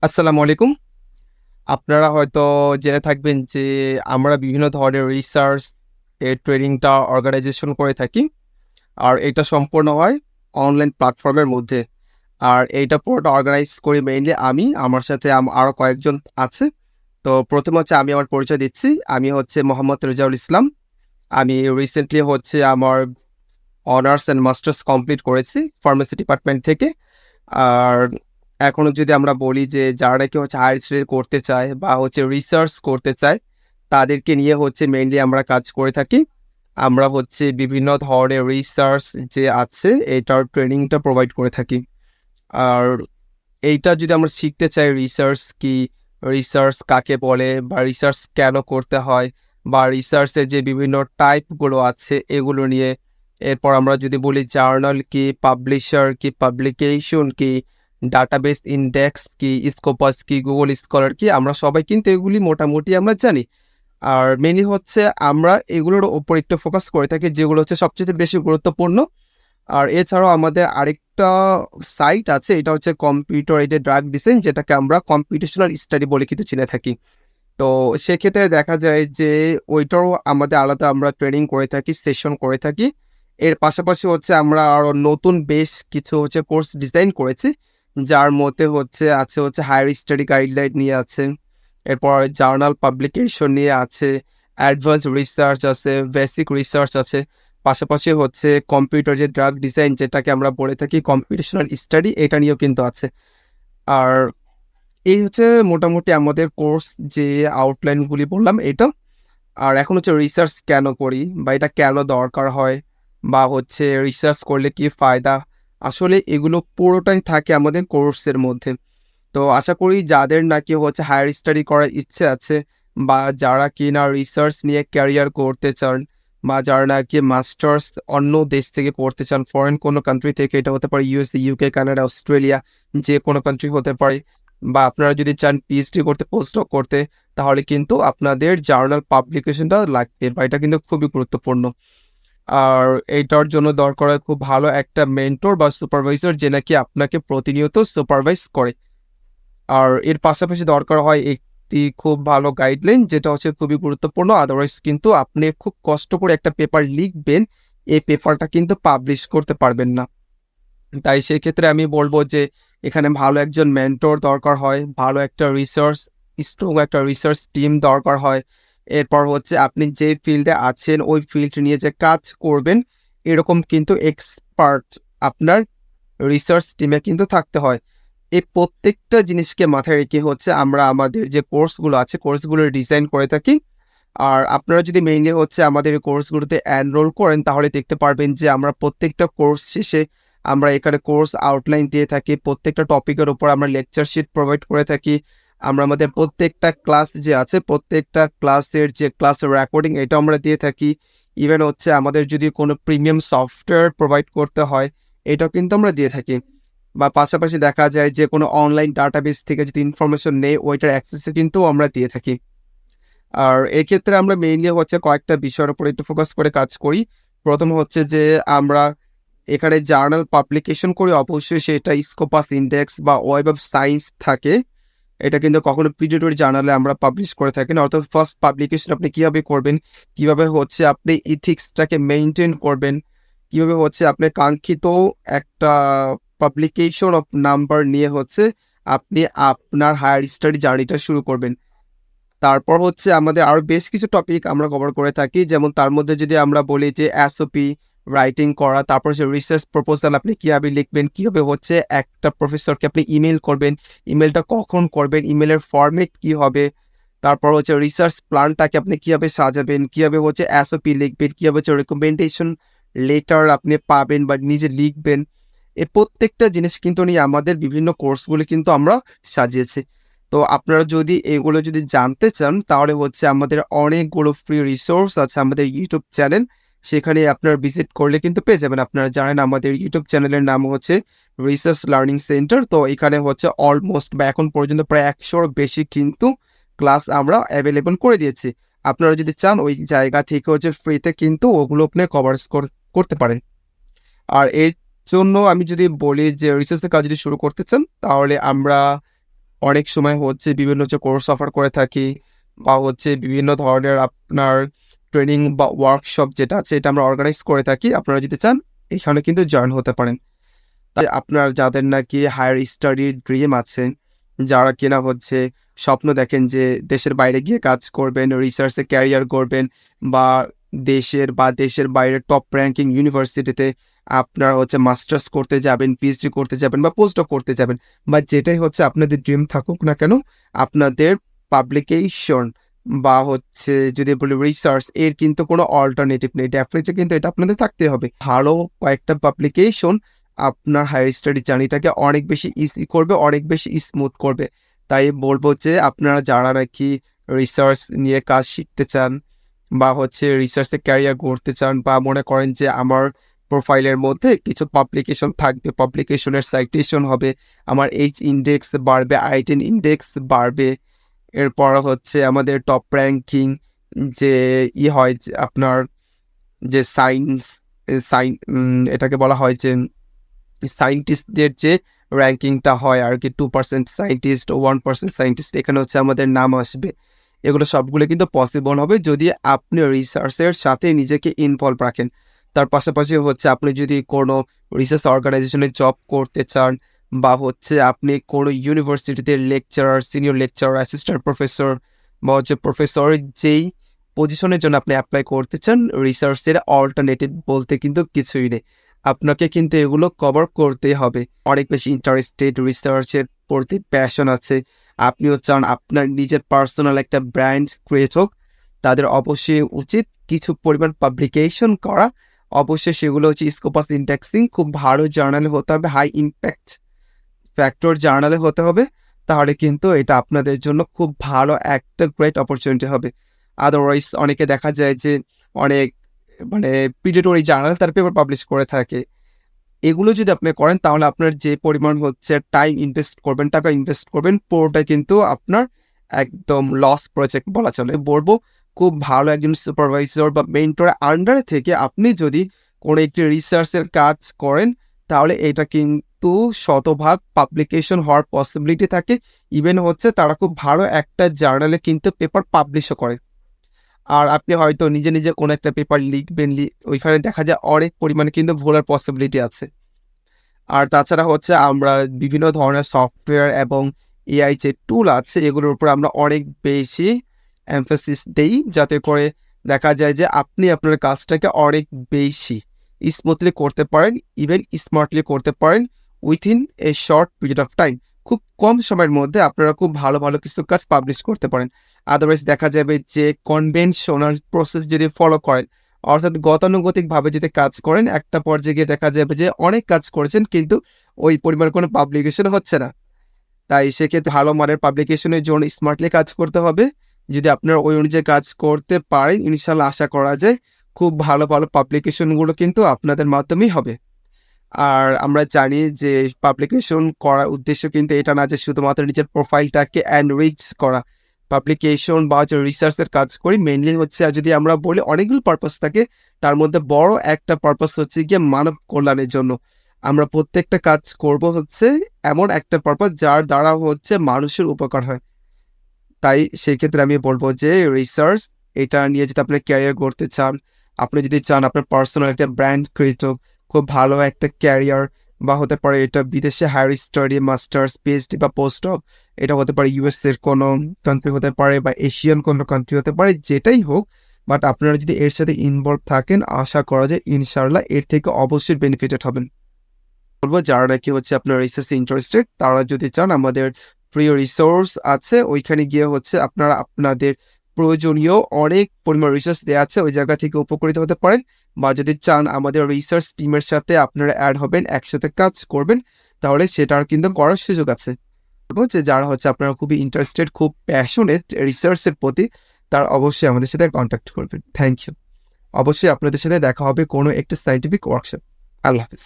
আসসালামু আলাইকুম। আপনারা হয়তো জেনে থাকবেন যে আমরা বিভিন্ন ধরনের রিসার্চ ট্রেনিংটা অর্গানাইজেশন করে থাকি। আর এটা সম্পূর্ণ হয় অনলাইন প্ল্যাটফর্মের মধ্যে। আর এইটা পুরোটা অর্গানাইজ করি মেইনলি আমি, আমার সাথে আরো কয়েকজন আছে। তো ১ম হচ্ছে আমি আমার পরিচয় দিচ্ছি। আমি হচ্ছে মোহাম্মদ রেজাউল ইসলাম। আমি রিসেন্টলি হচ্ছে আমার অনার্স অ্যান্ড মাস্টার্স কমপ্লিট করেছি ফার্মেসি ডিপার্টমেন্ট থেকে। আর এখনো যদি আমরা বলি যে যারা নাকি হচ্ছে হায়ার স্টাডি করতে চায় বা হচ্ছে রিসার্চ করতে চায়, তাদেরকে নিয়ে হচ্ছে মেইনলি আমরা কাজ করে থাকি। আমরা হচ্ছে বিভিন্ন ধরনের রিসার্চ যে আছে এটার ট্রেনিংটা প্রোভাইড করে থাকি। আর এইটা যদি আমরা শিখতে চাই রিসার্চ কি, রিসার্চ কাকে বলে বা রিসার্চ কেন করতে হয় বা রিসার্চের যে বিভিন্ন টাইপগুলো আছে এগুলো নিয়ে, এরপর আমরা যদি বলি জার্নাল কি, পাবলিশার কি, পাবলিকেশন কি, ডাটাবেস ইন্ডেক্স কি, স্কোপাস কি, গুগল স্কলার কি, আমরা সবাই কিন্তু এগুলি মোটামুটি আমরা জানি। আর মেনলি হচ্ছে আমরা এগুলোর ওপর একটু ফোকাস করে থাকি যেগুলো হচ্ছে সবচেয়ে বেশি গুরুত্বপূর্ণ। আর এছাড়াও আমাদের আরেকটা সাইট আছে, এটা হচ্ছে কম্পিউটার এইডেড ড্রাগ ডিজাইন, যেটাকে আমরা কম্পিউটেশনাল স্টাডি বলে কিন্তু চিনে থাকি। তো সেক্ষেত্রে দেখা যায় যে ওইটারও আমাদের আলাদা আমরা ট্রেনিং করে থাকি, সেশন করে থাকি। এর পাশাপাশি হচ্ছে আমরা আরও নতুন বেশ কিছু হচ্ছে কোর্স ডিজাইন করেছি, যার মধ্যে আছে হচ্ছে হায়ার স্টাডি গাইডলাইন নিয়ে আছে, এরপর জার্নাল পাবলিকেশন নিয়ে আছে, অ্যাডভান্স রিসার্চ আছে, বেসিক রিসার্চ আছে। পাশাপাশি হচ্ছে কম্পিউটার যে ড্রাগ ডিজাইন যেটাকে আমরা বলে থাকি কম্পিউটেশনাল স্টাডি, এটা নিয়েও কিন্তু আছে। আর এই হচ্ছে মোটামুটি আমাদের কোর্স যে আউটলাইনগুলি বললাম এটা। আর এখন হচ্ছে রিসার্চ কেন করি বা এটা কেন দরকার হয় বা হচ্ছে রিসার্চ করলে কি ফায়দা, আসলে এগুলো পুরোটাই থাকে আমাদের কোর্সের মধ্যে। তো আশা করি যাদের নাকি হচ্ছে হায়ার স্টাডি করার ইচ্ছে আছে বা যারা কিনা রিসার্চ নিয়ে ক্যারিয়ার করতে চান বা যারা নাকি মাস্টার্স অন্য দেশ থেকে করতে চান, ফরেন কোনো কান্ট্রি থেকে, এটা হতে পারে ইউএসএ, ইউকে, কানাডা, অস্ট্রেলিয়া, যে কোনো কান্ট্রি হতে পারে, বা আপনারা যদি চান পিএইচডি করতে, পোস্টডক করতে, তাহলে কিন্তু আপনাদের জার্নাল পাবলিকেশনটা লাগবে বা এটা কিন্তু খুবই গুরুত্বপূর্ণ। আর এইটার জন্য দরকার হয় খুব ভালো একটা মেন্টর বা সুপারভাইজার যে নাকি আপনাকে প্রতিনিয়ত সুপারভাইজ করে। আর এর পাশাপাশি দরকার হয় একটি খুব ভালো গাইডলাইন, যেটা হচ্ছে খুবই গুরুত্বপূর্ণ। আদারওয়াইজ কিন্তু আপনি খুব কষ্ট করে একটা পেপার লিখবেন, এই পেপারটা কিন্তু পাবলিশ করতে পারবেন না। তাই সেক্ষেত্রে আমি বলবো যে এখানে ভালো একজন মেন্টর দরকার হয়, ভালো একটা রিসার্চ, স্ট্রং একটা রিসার্চ টিম দরকার হয়। এরপর হচ্ছে আপনি যে ফিল্ডে আছেন ওই ফিল্ড নিয়ে যে কাজ করবেন, এরকম কিন্তু এক্সপার্ট আপনার রিসার্চ টিমে কিন্তু থাকতে হয়। এই প্রত্যেকটা জিনিসকে মাথায় রেখে হচ্ছে আমরা আমাদের যে কোর্সগুলো আছে কোর্সগুলো ডিজাইন করে থাকি। আর আপনারা যদি মেইনলি হচ্ছে আমাদের এই কোর্সগুলোতে এনরোল করেন তাহলে দেখতে পারবেন যে আমরা প্রত্যেকটা কোর্স শেষে আমরা এখানে কোর্স আউটলাইন দিয়ে থাকি, প্রত্যেকটা টপিকের উপর আমরা লেকচার শিট প্রোভাইড করে থাকি। আমরা আমাদের প্রত্যেকটা ক্লাস যে আছে প্রত্যেকটা ক্লাসের যে ক্লাস রেকর্ডিং এটা আমরা দিয়ে থাকি। ইভেন হচ্ছে আমাদের যদি কোনো প্রিমিয়াম সফটওয়্যার প্রোভাইড করতে হয়, এটাও কিন্তু আমরা দিয়ে থাকি। বা পাশাপাশি দেখা যায় যে কোনো অনলাইন ডাটাবেস থেকে যদি ইনফরমেশন নেই ওইটার অ্যাক্সেসও কিন্তু আমরা দিয়ে থাকি। আর এক্ষেত্রে আমরা মেইনলি হচ্ছে কয়েকটা বিষয়ের উপর একটু ফোকাস করে কাজ করি। প্রথম হচ্ছে যে আমরা এখানে জার্নাল পাবলিকেশন করি, অবশ্যই সেটা স্কোপাস ইন্ডেক্স বা ওয়েব অফ সায়েন্স থাকে। এটা কিন্তু কখনো পিডিএফ জার্নালে আমরা পাবলিশ করে থাকি না। অর্থাৎ ফার্স্ট পাবলিকেশন আপনি কিভাবে করবেন, কিভাবে হচ্ছে আপনি ইথিক্সটাকে মেইনটেইন করবেন, কিভাবে হচ্ছে আপনি কাঙ্ক্ষিত একটা পাবলিকেশন অফ নাম্বার নিয়ে হচ্ছে আপনি আপনার হায়ার স্টাডি জার্নিটা শুরু করবেন। তারপর হচ্ছে আমাদের আরও বেশ কিছু টপিক আমরা কভার করে থাকি, যেমন তার মধ্যে যদি আমরা বলি যে এসওপি রাইটিং করা, তারপর হচ্ছে রিসার্চ প্রপোজাল আপনি কীভাবে লিখবেন, কীভাবে হচ্ছে একটা প্রফেসরকে আপনি ইমেল করবেন, ইমেলটা কখন করবেন, ইমেলের ফরম্যাট কী হবে, তারপর হচ্ছে রিসার্চ প্ল্যানটাকে আপনি কীভাবে সাজাবেন, কীভাবে হচ্ছে এসওপি লিখবেন, কীভাবে হচ্ছে রেকমেন্ডেশন লেটার আপনি পাবেন বা নিজে লিখবেন। এই প্রত্যেকটা জিনিস কিন্তু নিয়ে আমাদের বিভিন্ন কোর্সগুলি কিন্তু আমরা সাজিয়েছি। তো আপনারা যদি এগুলো যদি জানতে চান তাহলে হচ্ছে আমাদের অনেকগুলো ফ্রি রিসোর্স আছে আমাদের ইউটিউব চ্যানেল, সেখানে আপনারা ভিজিট করলে কিন্তু পেয়ে যাবেন। আপনারা জানেন আমাদের ইউটিউব চ্যানেলের নাম হচ্ছে রিসার্চ লার্নিং সেন্টার। তো এখানে হচ্ছে অলমোস্ট বা এখন পর্যন্ত প্রায় 100-র বেশি কিন্তু ক্লাস আমরা অ্যাভেলেবল করে দিয়েছি। আপনারা যদি চান ওই জায়গা থেকে হচ্ছে ফ্রিতে কিন্তু ওগুলো আপনি কভার করতে পারেন। আর এর জন্য আমি যদি বলি যে রিসার্চের কাজ যদি শুরু করতে চান তাহলে আমরা অনেক সময় হচ্ছে বিভিন্ন কোর্স অফার করে থাকি, বা হচ্ছে বিভিন্ন ধরনের আপনার ট্রেনিং বা ওয়ার্কশপ যেটা আছে এটা আমরা অর্গানাইজ করে থাকি। আপনারা যদি চান এখানে কিন্তু জয়েন হতে পারেন। তাই আপনার যাদের নাকি হায়ার স্টাডির ড্রিম আছে, যারা কিনা হচ্ছে স্বপ্ন দেখেন যে দেশের বাইরে গিয়ে কাজ করবেন, রিসার্চে ক্যারিয়ার করবেন, বা দেশের বাইরে টপ র্যাঙ্কিং ইউনিভার্সিটিতে আপনার হচ্ছে মাস্টার্স করতে যাবেন, পিএইচডি করতে যাবেন, বা পোস্টডক করতে যাবেন, বা যেটাই হচ্ছে আপনাদের ড্রিম থাকুক না কেন, আপনাদের পাবলিকেশন বা হচ্ছে যদি বলি রিসার্চ এর কিন্তু কোনো অল্টারনেটিভ নেই। ডেফিনেটলি কিন্তু এটা আপনাদের থাকতে হবে। ভালো কয়েকটা পাবলিকেশন আপনার হায়ার স্টাডি জার্নিটাকে অনেক বেশি ইজি করবে, অনেক বেশি স্মুথ করবে। তাই বলবো যে আপনারা যারা নাকি রিসার্চ নিয়ে কাজ শিখতে চান, বা হচ্ছে রিসার্চে ক্যারিয়ার করতে চান, বা মনে করেন যে আমার প্রোফাইলের মধ্যে কিছু পাবলিকেশন থাকবে, পাবলিকেশনের সাইটেশন হবে, আমার এইচ ইন্ডেক্স বাড়বে, আই10 ইন্ডেক্স বাড়বে, এরপর হচ্ছে আমাদের টপ র্যাঙ্কিং যে হয় যে আপনার যে এটাকে বলা হয় যে সায়েন্টিস্টদের যে র্যাঙ্কিংটা হয় আর কি, 2% সায়েন্টিস্ট ও 1% সায়েন্টিস্ট, এখানে হচ্ছে আমাদের নাম আসবে। এগুলো সবগুলো কিন্তু পসিবল হবে যদি আপনি রিসার্চের সাথে নিজেকে ইনভলভ রাখেন। তার পাশাপাশি হচ্ছে আপনি যদি কোনো রিসার্চ অর্গানাইজেশনে জব করতে চান, বা হচ্ছে আপনি কোনো ইউনিভার্সিটিতে lecturer, senior lecturer, assistant professor, বা হচ্ছে প্রফেসর যেই পজিশনের জন্য আপনি অ্যাপ্লাই করতে চান, রিসার্চের অল্টারনেটিভ বলতে কিন্তু কিছুই নেই। আপনাকে কিন্তু এগুলো কভার করতেই হবে। অনেক বেশি ইন্টারেস্টেড, রিসার্চের প্রতি প্যাশন আছে, আপনিও চান আপনার নিজের পার্সোনাল একটা ব্র্যান্ড ক্রিয়েট হোক, তাদের অবশ্যই উচিত কিছু পরিমাণ পাবলিকেশন করা। অবশ্যই সেগুলো হচ্ছে স্কোপাস ইন্ডেক্সিং খুব ভালো জার্নালে হতে হবে, হাই ইম্প্যাক্ট ফ্যাক্টর জার্নালে হতে হবে। তাহলে কিন্তু এটা আপনাদের জন্য খুব ভালো একটা গ্রেট অপরচুনিটি হবে। আদারওয়াইজ অনেকে দেখা যায় যে অনেক মানে পিডিটরি জার্নাল তার পেপার পাবলিশ করে থাকে। এগুলো যদি আপনি করেন তাহলে আপনার যে পরিমাণ হচ্ছে টাইম ইনভেস্ট করবেন, টাকা ইনভেস্ট করবেন, পুরোটাই কিন্তু আপনার একদম লস প্রজেক্ট বলা চলে। বলবো খুব ভালো একজন সুপারভাইজার বা মেন্টরের আন্ডারে থেকে আপনি যদি কোনো একটি রিসার্চের কাজ করেন, তাহলে এটা কিন্তু শতভাগ পাবলিকেশন হওয়ার পসিবিলিটি থাকে। ইভেন হচ্ছে তারা খুব ভালো একটা জার্নালে কিন্তু পেপার পাবলিশও করে। আর আপনি হয়তো নিজে নিজে কোনো একটা পেপার লিখবেন, ওইখানে দেখা যায় অনেক পরিমাণে কিন্তু ভুলের পসিবিলিটি আছে। আর তাছাড়া হচ্ছে আমরা বিভিন্ন ধরনের সফটওয়্যার এবং এআই যে টুল আছে এগুলোর উপর আমরা অনেক বেশি এমফাসিস দেই, যাতে করে দেখা যায় যে আপনি আপনার কাজটাকে অনেক বেশি স্মুথলি করতে পারেন, ইভেন স্মার্টলি করতে পারেন within a short period of time. খুব কম সময়ের মধ্যে আপনারা খুব ভালো ভালো কিছু কাজ পাবলিশ করতে পারেন। আদারওয়াইজ দেখা যাবে যে কনভেনশনাল প্রসেস যদি ফলো করেন, অর্থাৎ গতানুগতিকভাবে যদি কাজ করেন, একটা পর্যায়ে গিয়ে দেখা যাবে যে অনেক কাজ করেছেন কিন্তু ওই পরিমাণ কোনো পাবলিকেশন হচ্ছে না। তাই সেক্ষেত্রে ভালো মানের পাবলিকেশনের জন্য স্মার্টলি কাজ করতে হবে। যদি আপনারা ওই অনুযায়ী কাজ করতে পারেন, ইনশাল্লাহ আশা করা যায় খুব ভালো ভালো পাবলিকেশনগুলো কিন্তু আপনাদের মাধ্যমেই হবে। আর আমরা জানি যে পাবলিকেশন করার উদ্দেশ্য কিন্তু এটা না যে শুধুমাত্র নিজের প্রোফাইলটাকে এনরিচ করা। পাবলিকেশন বা হচ্ছে রিসার্চের কাজ করি মেইনলি হচ্ছে, আর যদি আমরা বলি অনেকগুলো পারপাস থাকে, তার মধ্যে বড় একটা পারপাস হচ্ছে গিয়ে মানব কল্যাণের জন্য। আমরা প্রত্যেকটা কাজ করব হচ্ছে এমন একটা পারপাস যার দ্বারা হচ্ছে মানুষের উপকার হয়। তাই সেক্ষেত্রে আমি বলবো যে রিসার্চ এটা নিয়ে যদি আপনি ক্যারিয়ার করতে চান, আপনি যদি চান আপনার পার্সোনাল একটা ব্র্যান্ড ক্রিয়েট হোক, খুব ভালো একটা ক্যারিয়ার, বা হতে পারে এটা বিদেশে হায়ার স্টাডি, মাস্টার্স, পিএইচডি বা পোস্টডক, এটা হতে পারে ইউএসএর কোনো কান্ট্রি হতে পারে, বা এশিয়ান কোনো কান্ট্রি হতে পারে, যেটাই হোক, বাট আপনারা যদি এর সাথে ইনভলভ থাকেন, আশা করা যায় ইনশাআল্লাহ এর থেকে অবশ্যই বেনিফিটেড হবেন। বলবো যারা নাকি হচ্ছে আপনার রিসার্চে ইন্টারেস্টেড, তারা যদি চান আমাদের প্রিয় রিসোর্স আছে, ওইখানে গিয়ে হচ্ছে আপনারা আপনাদের প্রয়োজনীয় অনেক পরিমাণ রিসার্চ দেওয়া আছে, ওই জায়গা থেকে উপকৃত হতে পারেন। বা যদি চান আমাদের রিসার্চ টিমের সাথে আপনারা অ্যাড হবেন, একসাথে কাজ করবেন, তাহলে সেটার কিন্তু করার সুযোগ আছে। বলবো যে যারা হচ্ছে আপনারা খুবই ইন্টারেস্টেড, খুব প্যাশনেট রিসার্চের প্রতি, তারা অবশ্যই আমাদের সাথে কন্ট্যাক্ট করবেন। Thank you. অবশ্যই আপনাদের সাথে দেখা হবে কোনো একটা সায়েন্টিফিক ওয়ার্কশপ। আল্লাহ হাফিজ।